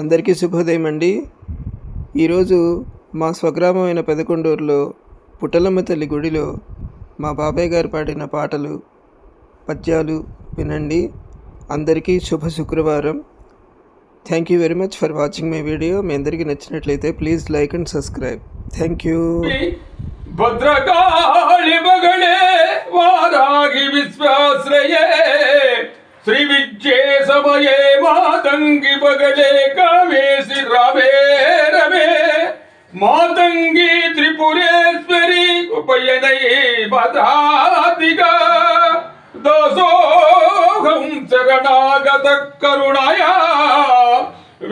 అందరికీ శుభోదయం అండి. ఈరోజు మా స్వగ్రామమైన పెదకొండూరులో పుట్టలమ్మ తల్లి గుడిలో మా బాబాయ్ గారు పాడిన పాటలు పద్యాలు వినండి. అందరికీ శుభ శుక్రవారం. Thank you very much for watching my video. మీ అందరికీ నచ్చినట్లయితే please like and subscribe. Thank you. భద్రకాళి మగళే వారాగి విశ్వాశ్రయే శ్రీ విద్యే సమయే మాతంగి బగళే కామేశి రామే రమే మాతంగి త్రిపురేశ్వరి ఉపయనై భద్రాతిగా దోసోహం శరణాగత కరుణాయా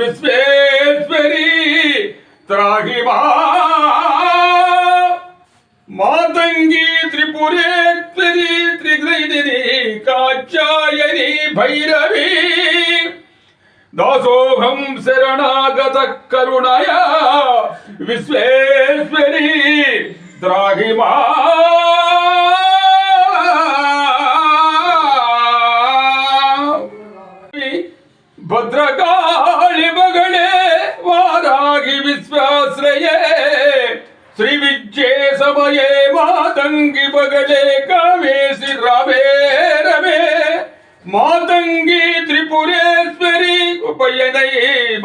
విశ్వేశ్వరి త్రాహి మాతంగి త్రిపురేశ్వరి త్రిగ్రైదిని కాచాయని భైరవి దాసోహం శరణాగత కరుణయా విశ్వేశ్వరి ద్రాహిమా భద్రకాళి మగళే వారాగి విశ్వాశ్రయే శ్రీ విద్యే సమయే మాతంగి బగళే కామేశి రామే రమే మాతంగి త్రిపురేశ్వరి ఉపయనై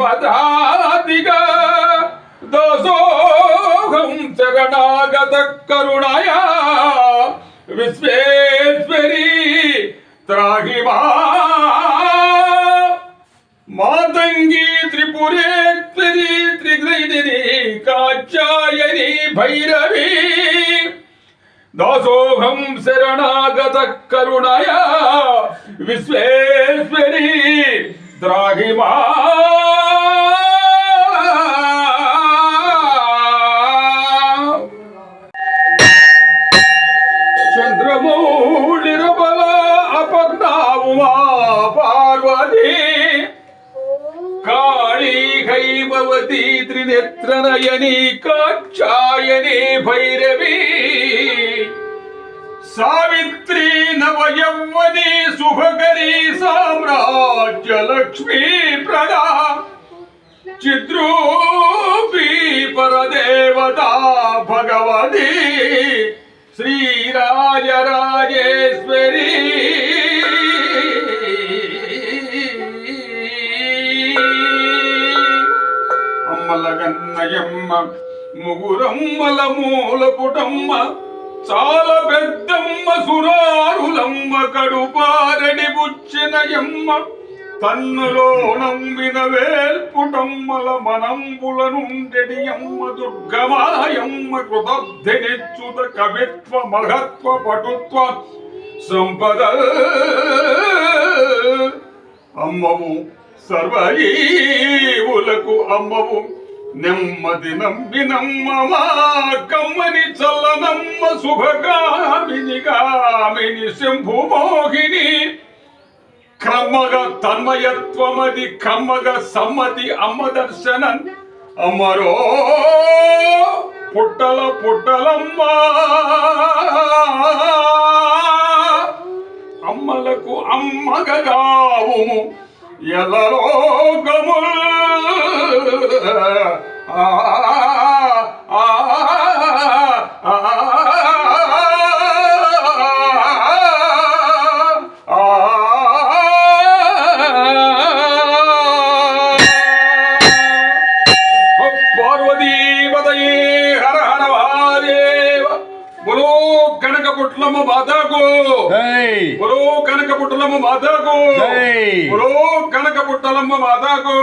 భద్రాతిగా దోసోహం శరణాగత కరుణయా విశ్వేశ్వరి త్రాహిమా మాతంగి త్రిపురేశ్వరి త్రిగ్రైదిని కాచాయని భైరవి దాసోహం శరణాగత కరుణయా విశ్వేశ్వరి ద్రాహిమా చంద్రమౌళిరబల అపర్ణావుమా పార్వతీ కాళీ హైమవతి త్రినేత్రనయని కాచాయని భైరవి సావిత్రి నవయౌవని శుభకరీ సామ్రాజ్య లక్ష్మీ ప్రదా చిద్రూపీ పరదేవతా భగవతి శ్రీరాజరాజేశ్వరి అమ్మలగన్నయమ్మ ముగురమ్మల మూలపుటమ్మ చాలా పెద్దమ్మ సురారులమ్మ కడుపారడి బుచ్చినయమ్మ తన్నులో నంబిన వేల్పుటమ్మల మనంబుల నుండెడియమ్మ దుర్గమాయమ్మ కృతజ్ఞనిచ్చుత కవిత్వ మహత్వ పటుత్వ సంపద అమ్మవు సర్వజీవులకు అమ్మవు నెమ్మది నమ్మినమ్మ మా కమ్మని చల్లనమ్మ శుభగామిని గామిని శంభుమోహిని క్రమగ తన్మయత్వమది కమ్మగ సమ్మతి అమ్మ దర్శనం అమ్మరో పుట్టల పుట్టలమ్మ అమ్మలకు అమ్మగగావుము ఎల్లలోకము పార్వతీపతయే హర హర మహాదేవ బులో కనకపుట్లమ్మ మాతకు బులో కనకపుట్లమ్మ మాతకు బులో కనకపుట్లమ్మ మాతకు.